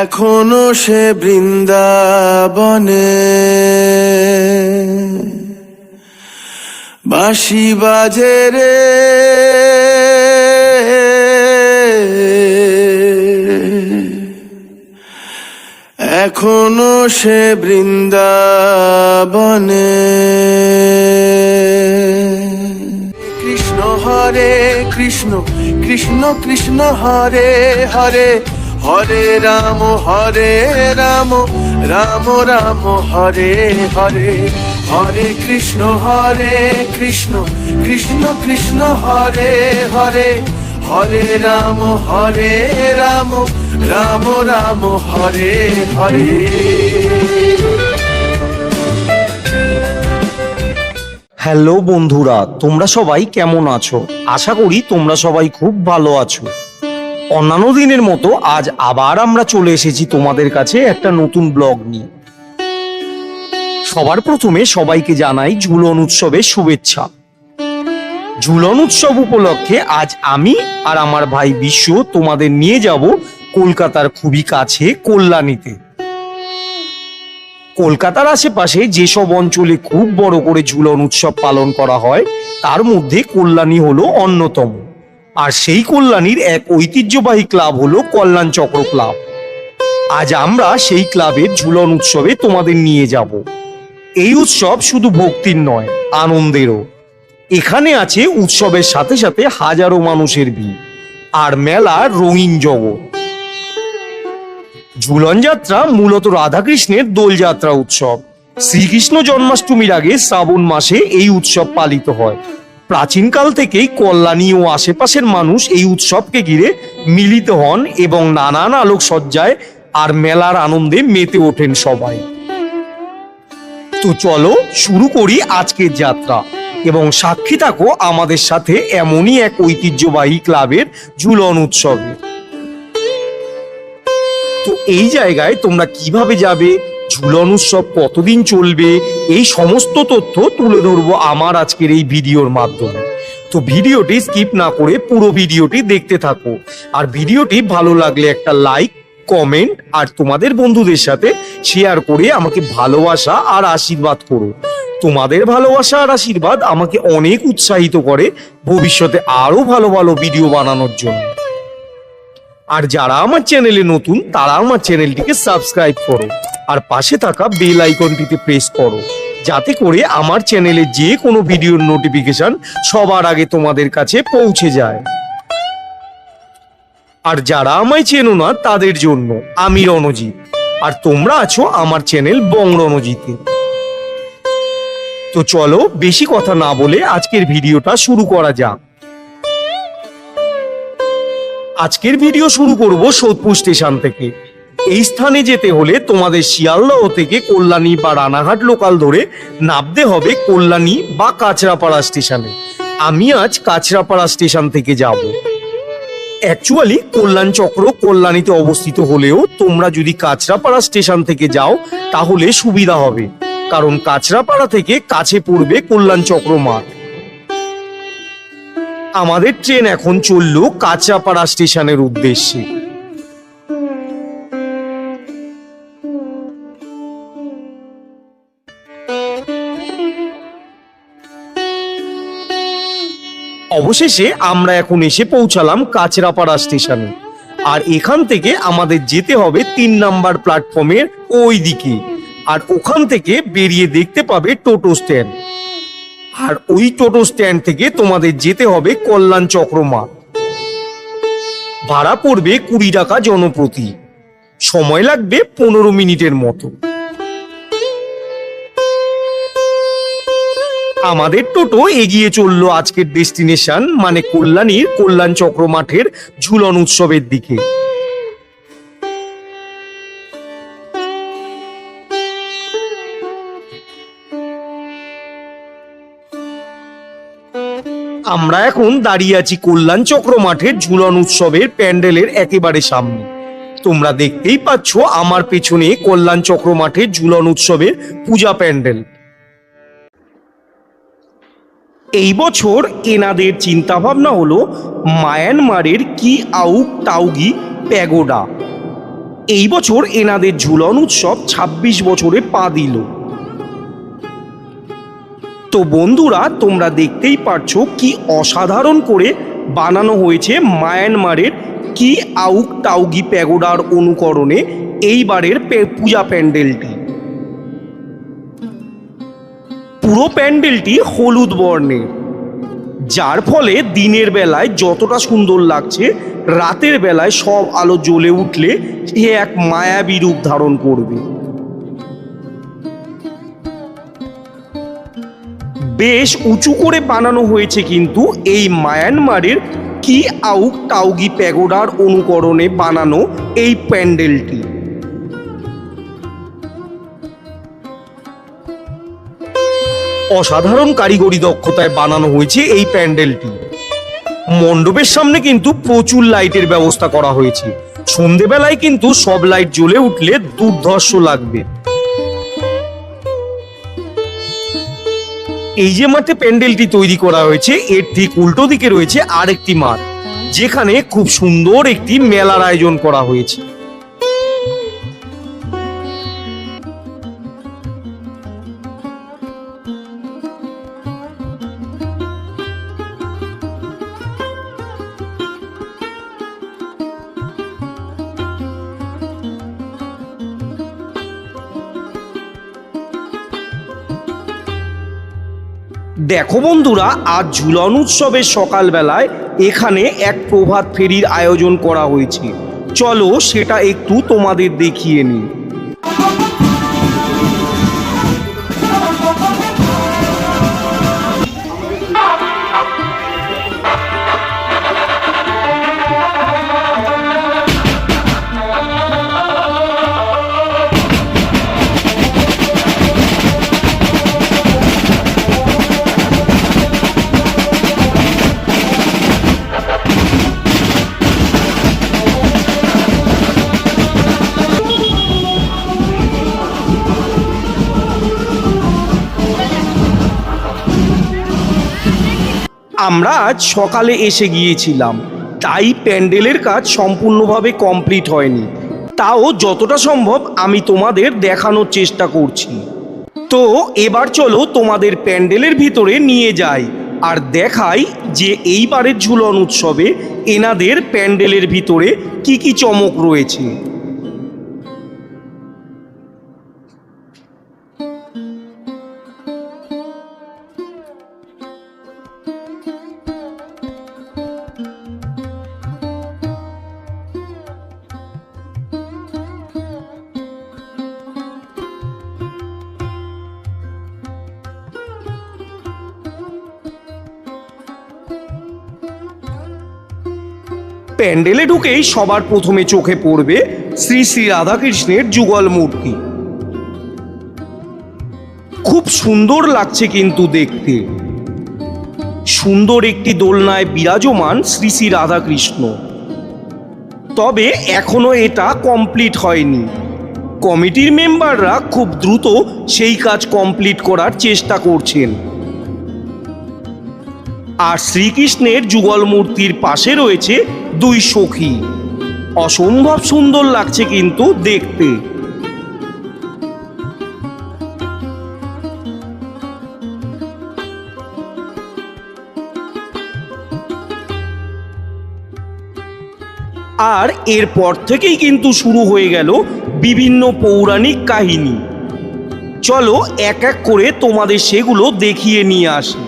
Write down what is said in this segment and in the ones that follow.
এখনো সে বৃন্দাবনে বাঁশি বাজে রে, এখনো সে বৃন্দাবনে। কৃষ্ণ হরে কৃষ্ণ, কৃষ্ণ কৃষ্ণ হরে হরে, হরে রাম রাম রাম হরে হরে, হরে কৃষ্ণ কৃষ্ণ কৃষ্ণ হরে হরে, হরে রাম রাম রাম হরে হরে। হ্যালো বন্ধুরা, তোমরা সবাই কেমন আছো? আশা করি তোমরা সবাই খুব ভালো আছো। অন্যান্য দিনের মতো আজ আবার আমরা চলে এসেছি তোমাদের কাছে একটা নতুন ব্লগ নিয়ে। সবার প্রথমে সবাইকে জানাই ঝুলন উৎসবের শুভেচ্ছা। ঝুলন উৎসব উপলক্ষে আজ আমি আর আমার ভাই বিশ্ব তোমাদের নিয়ে যাব কলকাতার খুবই কাছে কল্যাণীতে। কলকাতার আশেপাশে যেসব অঞ্চলে খুব বড় করে ঝুলন উৎসব পালন করা হয় তার মধ্যে কল্যাণী হলো অন্যতম। আর সেই কল্যাণীর এক ঐতিহ্যবাহী ক্লাব হলো কল্যাণ চক্র ক্লাব। আজ আমরা সেই ক্লাবের ঝুলন উৎসবে তোমাদের নিয়ে যাব। এই উৎসব শুধু ভক্তির নয়, আনন্দেরও। এখানে আছে উৎসবের সাথে সাথে হাজারো মানুষের ভিড় আর মেলার রঙিন জগৎ। ঝুলন যাত্রা মূলত রাধাকৃষ্ণের দোলযাত্রা উৎসব। শ্রীকৃষ্ণ জন্মাষ্টমীর আগে শ্রাবণ মাসে এই উৎসব পালিত হয়। প্রাচীনকাল থেকেই কল্যাণী ও আশেপাশের মানুষ এই উৎসবকে ঘিরে মিলিত হন এবং নানান আলোকসজ্জায় আর মেলার আনন্দে মেতে ওঠেন সবাই। তো চলো শুরু করি আজকের যাত্রা এবং সাক্ষী থাকো আমাদের সাথে এমনই এক ঐতিহ্যবাহী ক্লাবের ঝুলন উৎসবে। তো এই জায়গায় তোমরা কিভাবে যাবে, ঝুলন উৎসব কতদিন চলবে, এই সমস্ত তথ্য তুলে ধরবো আমার আজকের এই ভিডিওর মাধ্যমে। তো ভিডিওটি স্কিপ না করে পুরো ভিডিওটি দেখতে থাকো। আর ভিডিওটি ভালো লাগলে একটা লাইক, কমেন্ট আর তোমাদের বন্ধুদের সাথে শেয়ার করে আমাকে ভালোবাসা আর আশীর্বাদ করো। তোমাদের ভালোবাসা আর আশীর্বাদ আমাকে অনেক উৎসাহিত করে ভবিষ্যতে আরো ভালো ভালো ভিডিও বানানোর জন্য। আর যারা আমার চ্যানেলে নতুন তারা আমার চ্যানেলটিকে সাবস্ক্রাইব করো আর পাশে থাকা বেল আইকনটিতে প্রেস করো, যাতে করে আমার চ্যানেলে যে কোনো ভিডিওর নোটিফিকেশন সবার আগে তোমাদের কাছে পৌঁছে যায়। আর যারা আমায় চেনো না তাদের জন্য আমি রণজিৎ, আর তোমরা আছো আমার চ্যানেল বং রণজিতে। তো চলো বেশি কথা না বলে আজকের ভিডিওটা শুরু করা যাক। আজকের ভিডিও শুরু করব সোদপুর স্টেশন থেকে। এই স্থানে যেতে হলে তোমাদের শিয়ালদহ থেকে কল্যাণী বা রানাঘাট লোকাল ধরে নামতে হবে কল্যাণী বা কাঁচরাপাড়া স্টেশনে। আমি আজ কাঁচরাপাড়া স্টেশন থেকে যাব। অ্যাকচুয়ালি কল্যাণ চক্র কল্যাণীতে অবস্থিত হলেও তোমরা যদি কাঁচরাপাড়া স্টেশন থেকে যাও তাহলে সুবিধা হবে, কারণ কাঁচরাপাড়া থেকে কাছে পড়বে কল্যাণ চক্র মাঠ। আমাদের ট্রেন এখন চললো কাঁচরাপাড়া স্টেশনের উদ্দেশ্যে। অবশেষে আমরা এখন এসে পৌঁছালাম কাঁচরাপাড়া স্টেশনে। আর এখান থেকে আমাদের যেতে হবে 3 নাম্বার প্ল্যাটফর্মের ওই দিকে। আর ওখান থেকে বেরিয়ে দেখতে পাবে টোটো স্ট্যান্ড। আর ওই টোটো স্ট্যান্ড থেকে তোমাদের যেতে হবে কল্যাণ চক্র মাঠ। ভাড়া পড়বে 20 টাকা জনপ্রতি। সময় লাগবে 15 মিনিটের মতো। আমাদের টোটো এগিয়ে চললো আজকের ডেস্টিনেশন মানে কল্যাণীর কল্যাণ চক্র মাঠের ঝুলন উৎসবের দিকে। আমরা এখন দাঁড়িয়ে আছি কল্যাণ চক্র মাঠের ঝুলন উৎসবের প্যান্ডেলের একেবারে সামনে। তোমরা দেখতেই পাচ্ছ আমার পেছনে কল্যাণ চক্র মাঠের ঝুলন উৎসবের পূজা প্যান্ডেল। এই বছর এনাদের চিন্তা ভাবনা হলো মায়ানমারের কি আউক টাউগি প্যাগোডা। এই বছর এনাদের ঝুলন উৎসব ২৬ বছরে পা দিল। তো বন্ধুরা, তোমরা দেখতেই পারছো কি অসাধারণ করে বানানো হয়েছে মায়ানমারের কি আউক টাউগি প্যাগোডার অনুকরণে এইবারের পূজা প্যান্ডেলটি। পুরো প্যান্ডেলটি হলুদ বর্ণের, যার ফলে দিনের বেলায় যতটা সুন্দর লাগছে, রাতের বেলায় সব আলো জ্বলে উঠলে সে এক মায়াবী রূপ ধারণ করবে। বেশ উঁচু করে বানানো হয়েছে কিন্তু এই মায়ানমারের কি আউক টাউগি প্যাগোডার অনুকরণে বানানো এই প্যান্ডেলটি। অসাধারণ কারিগরি দক্ষতায় বানানো হয়েছে এই প্যান্ডেলটি। মণ্ডপের সামনে কিন্তু প্রচুর লাইটের ব্যবস্থা করা হয়েছে। সন্ধেবেলায় কিন্তু সব লাইট জ্বলে উঠলে দুর্ধর্ষ লাগবে। এই যে মাঠে প্যান্ডেলটি তৈরি করা হয়েছে, এর ঠিক উল্টো দিকে রয়েছে আরেকটি মাঠ, যেখানে খুব সুন্দর একটি মেলার আয়োজন করা হয়েছে। দেখো বন্ধুরা, আজ ঝুলন উৎসবের সকালবেলায় এখানে এক প্রভাত ফেরির আয়োজন করা হয়েছে। চলো সেটা একটু তোমাদের দেখিয়ে নিই। আমরা আজ সকালে এসে গিয়েছিলাম, তাই প্যান্ডেলের কাজ সম্পূর্ণভাবে কমপ্লিট হয়নি। তাও যতটা সম্ভব আমি তোমাদের দেখানোর চেষ্টা করছি। তো এবার চলো তোমাদের প্যান্ডেলের ভিতরে নিয়ে যাই আর দেখাই যে এইবারের ঝুলন উৎসবে এনাদের প্যান্ডেলের ভিতরে কি কি চমক রয়েছে। প্যান্ডেলে ঢুকেই সবার প্রথমে চোখে পড়বে শ্রী শ্রী রাধাকৃষ্ণের যুগল মূর্তি। খুব সুন্দর লাগছে কিন্তু দেখতে। সুন্দর একটি দোলনায় বিরাজমান শ্রী শ্রী রাধাকৃষ্ণ। তবে এখনো এটা কমপ্লিট হয়নি। কমিটির মেম্বাররা খুব দ্রুত সেই কাজ কমপ্লিট করার চেষ্টা করছেন। আর শ্রীকৃষ্ণের যুগল মূর্তির পাশে রয়েছে দুই সখী। অসম্ভব সুন্দর লাগছে কিন্তু দেখতে। আর এরপর থেকেই কিন্তু শুরু হয়ে গেল বিভিন্ন পৌরাণিক কাহিনী। চলো এক এক করে তোমাদের সেগুলো দেখিয়ে নিয়ে আসি।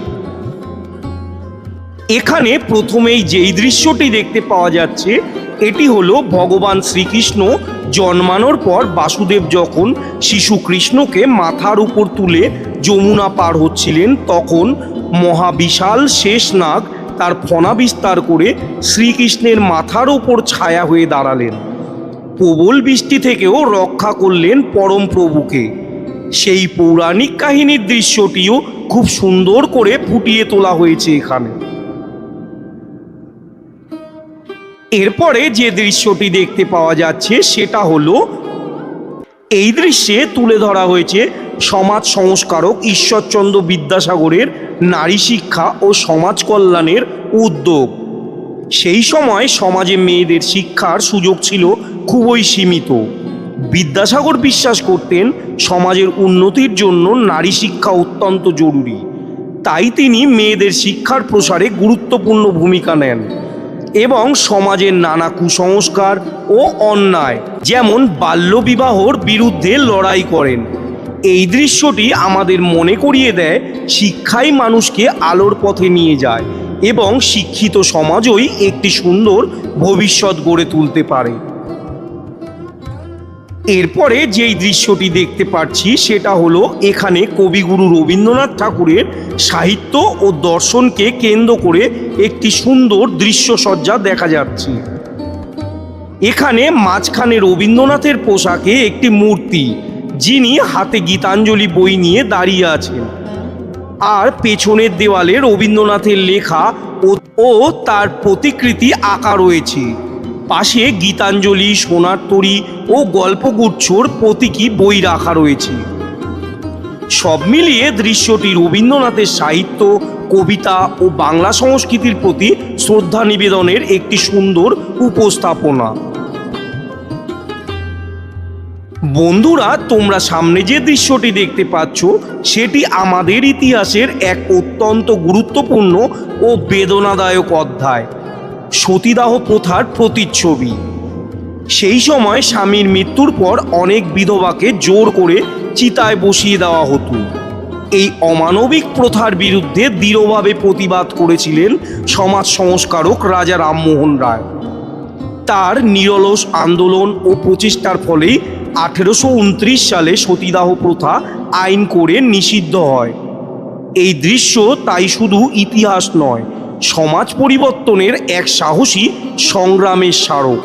এখানে প্রথমেই যেই দৃশ্যটি দেখতে পাওয়া যাচ্ছে, এটি হলো ভগবান শ্রীকৃষ্ণ জন্মানোর পর বাসুদেব যখন শিশু কৃষ্ণকে মাথার উপর তুলে যমুনা পার হচ্ছিলেন, তখন মহাবিশাল শেষনাগ তার ফণা বিস্তার করে শ্রীকৃষ্ণের মাথার ওপর ছায়া হয়ে দাঁড়ালেন। প্রবল বৃষ্টি থেকেও রক্ষা করলেন পরম প্রভুকে। সেই পৌরাণিক কাহিনীর দৃশ্যটিও খুব সুন্দর করে ফুটিয়ে তোলা হয়েছে এখানে। এরপরে যে দৃশ্যটি দেখতে পাওয়া যাচ্ছে সেটা হলো, এই দৃশ্যে তুলে ধরা হয়েছে সমাজ সংস্কারক ঈশ্বরচন্দ্র বিদ্যাসাগরের নারী শিক্ষা ও সমাজ কল্যাণের উদ্যোগ। সেই সময় সমাজে মেয়েদের শিক্ষার সুযোগ ছিল খুবই সীমিত। বিদ্যাসাগর বিশ্বাস করতেন সমাজের উন্নতির জন্য নারী শিক্ষা অত্যন্ত জরুরি, তাই তিনি মেয়েদের শিক্ষার প্রসারে গুরুত্বপূর্ণ ভূমিকা নেন এবং সমাজের নানা কুসংস্কার ও অন্যায় যেমন বাল্যবিবাহর বিরুদ্ধে লড়াই করেন। এই দৃশ্যটি আমাদের মনে করিয়ে দেয় শিক্ষাই মানুষকে আলোর পথে নিয়ে যায় এবং শিক্ষিত সমাজই একটি সুন্দর ভবিষ্যৎ গড়ে তুলতে পারে। এরপরে যেই দৃশ্যটি দেখতে পাচ্ছি সেটা হলো এখানে কবিগুরু রবীন্দ্রনাথ ঠাকুরের সাহিত্য ও দর্শনকে কেন্দ্র করে একটি সুন্দর দৃশ্যসজ্জা দেখা যাচ্ছে। এখানে মাঝখানে রবীন্দ্রনাথের পোশাকে একটি মূর্তি, যিনি হাতে গীতাঞ্জলি বই নিয়ে দাঁড়িয়ে আছেন, আর পেছনের দেওয়ালে রবীন্দ্রনাথের লেখা ও তার প্রতিকৃতি আঁকা রয়েছে। পাশে গীতাঞ্জলি, সোনার তরী ও গল্পগুচ্ছর প্রতীকী বই রাখা রয়েছে। সব মিলিয়ে দৃশ্যটি রবীন্দ্রনাথের সাহিত্য, কবিতা ও বাংলা সংস্কৃতির প্রতি শ্রদ্ধা নিবেদনের একটি সুন্দর উপস্থাপনা। বন্ধুরা, তোমরা সামনে যে দৃশ্যটি দেখতে পাচ্ছ সেটি আমাদের ইতিহাসের এক অত্যন্ত গুরুত্বপূর্ণ ও বেদনাদায়ক অধ্যায়, সতীদাহ প্রথার প্রতিচ্ছবি। সেই সময় স্বামীর মৃত্যুর পর অনেক বিধবাকে জোর করে চিতায় বসিয়ে দেওয়া হতো। এই অমানবিক প্রথার বিরুদ্ধে দৃঢ়ভাবে প্রতিবাদ করেছিলেন সমাজ সংস্কারক রাজা রামমোহন রায়। তার নিরলস আন্দোলন ও প্রচেষ্টার ফলেই 1829 সালে সতীদাহ প্রথা আইন করে নিষিদ্ধ হয়। এই দৃশ্য তাই শুধু ইতিহাস নয়, সমাজ পরিবর্তনের এক সাহসী সংগ্রামের স্মারক।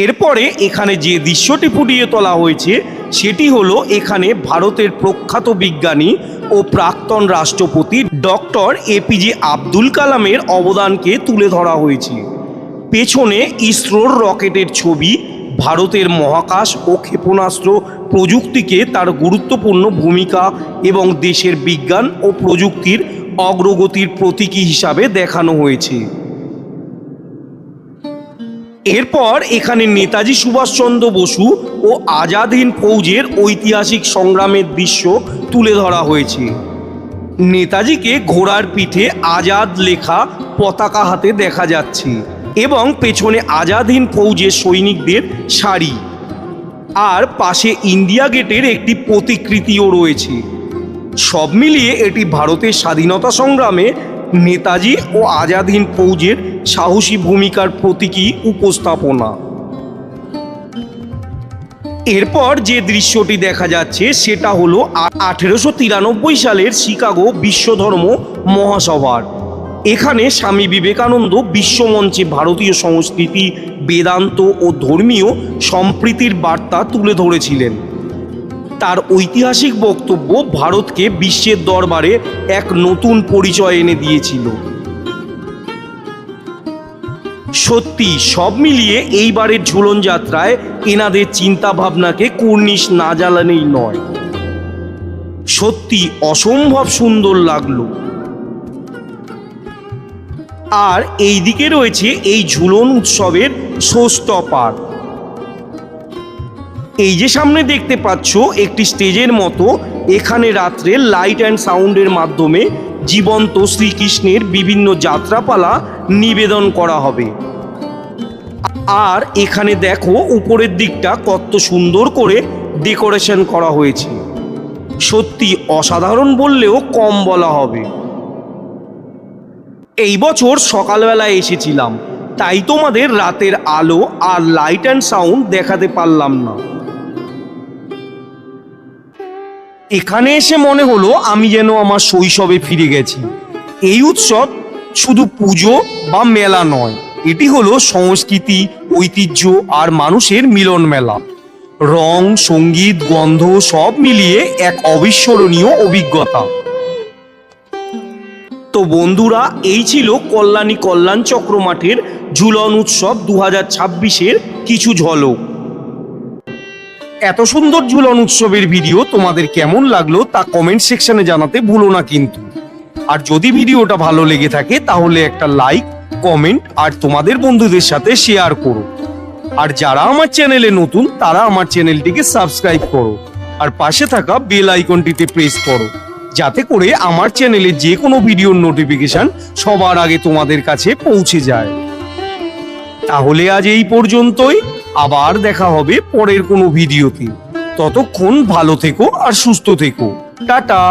এরপরে এখানে যে দৃশ্যটি ফুটিয়ে তোলা হয়েছে সেটি হলো এখানে ভারতের প্রখ্যাত বিজ্ঞানী ও প্রাক্তন রাষ্ট্রপতি ডক্টর এপিজে আব্দুল কালামের অবদানকে তুলে ধরা হয়েছে। পেছনে ইসরোর রকেটের ছবি ভারতের মহাকাশ ও ক্ষেপণাস্ত্র প্রযুক্তিকে তার গুরুত্বপূর্ণ ভূমিকা এবং দেশের বিজ্ঞান ও প্রযুক্তির অগ্রগতির প্রতীকী হিসাবে দেখানো হয়েছে। এরপর এখানে নেতাজি সুভাষচন্দ্র বসু ও আজাদ হিন্দ ফৌজের ঐতিহাসিক সংগ্রামের দৃশ্য তুলে ধরা হয়েছে। নেতাজিকে ঘোড়ার পিঠে আজাদ লেখা পতাকা হাতে দেখা যাচ্ছে এবং পেছনে আজাদ হিন্দ ফৌজের সৈনিকদের সারি, আর পাশে ইন্ডিয়া গেটের একটি প্রতিকৃতিও রয়েছে। সব মিলিয়ে এটি ভারতের স্বাধীনতা সংগ্রামে নেতাজি ও আজাদ হিন্দ ফৌজের সাহসী ভূমিকার প্রতীকী উপস্থাপনা। এরপর যে দৃশ্যটি দেখা যাচ্ছে সেটা হলো 1893 সালের শিকাগো বিশ্বধর্ম মহাসভার। এখানে স্বামী বিবেকানন্দ বিশ্বমঞ্চে ভারতীয় সংস্কৃতি, বেদান্ত ও ধর্মীয় সম্প্রীতির বার্তা তুলে ধরেছিলেন। তার ঐতিহাসিক বক্তব্য ভারতকে বিশ্বের দরবারে এক নতুন পরিচয় এনে দিয়েছিল। সত্যি সব মিলিয়ে এইবারের ঝুলন যাত্রায় এনাদের চিন্তা ভাবনাকে কুর্নিশ না জ্বালানোই নয়। সত্যি অসম্ভব সুন্দর লাগলো। আর এই দিকে রয়েছে এই ঝুলন উৎসবের শো স্টপার। এই যে সামনে দেখতে পাচ্ছ একটি স্টেজের মতো, এখানে রাত্রে লাইট অ্যান্ড সাউন্ডের মাধ্যমে জীবন্ত শ্রীকৃষ্ণের বিভিন্ন যাত্রাপালা নিবেদন করা হবে। আর এখানে দেখো উপরের দিকটা কত সুন্দর করে ডেকোরেশন করা হয়েছে। সত্যি অসাধারণ বললেও কম বলা হবে। এই বছর সকালবেলায় এসেছিলাম, তাই তোমাদের রাতের আলো আর লাইট অ্যান্ড সাউন্ড দেখাতে পারলাম না। এখানে এসে মনে হলো আমি যেন আমার শৈশবে ফিরে গেছি। এই উৎসব শুধু পুজো বা মেলা নয়, এটি হলো সংস্কৃতি, ঐতিহ্য আর মানুষের মিলন মেলা। রং, সঙ্গীত, গন্ধ সব মিলিয়ে এক অবিস্মরণীয় অভিজ্ঞতা। তো বন্ধুরা, এই ছিল কল্যাণী কল্যাণ চক্র মাঠের ঝুলন উৎসব 2026-এর কিছু ঝলক। এত সুন্দর ঝুলন উৎসবের ভিডিও তোমাদের কেমন লাগলো তা কমেন্ট সেকশনে জানাতে ভুলো না কিন্তু। আর যদি ভিডিওটা ভালো লেগে থাকে তাহলে একটা লাইক কমেন্ট আর তোমাদের বন্ধুদের সাথে শেয়ার করো। আর যারা আমার চ্যানেলে নতুন তারা আমার চ্যানেলটিকে সাবস্ক্রাইব করো আর পাশে থাকা বেল আইকনটিতে প্রেস করো, যাতে করে আমার চ্যানেলে যে কোনো ভিডিওর নোটিফিকেশন সবার আগে তোমাদের কাছে পৌঁছে যায়। তাহলে আজ এই পর্যন্তই, আবার দেখা হবে পরের কোনো ভিডিওতে। ততক্ষণ ভালো থেকো আর সুস্থ থেকো। টাটা।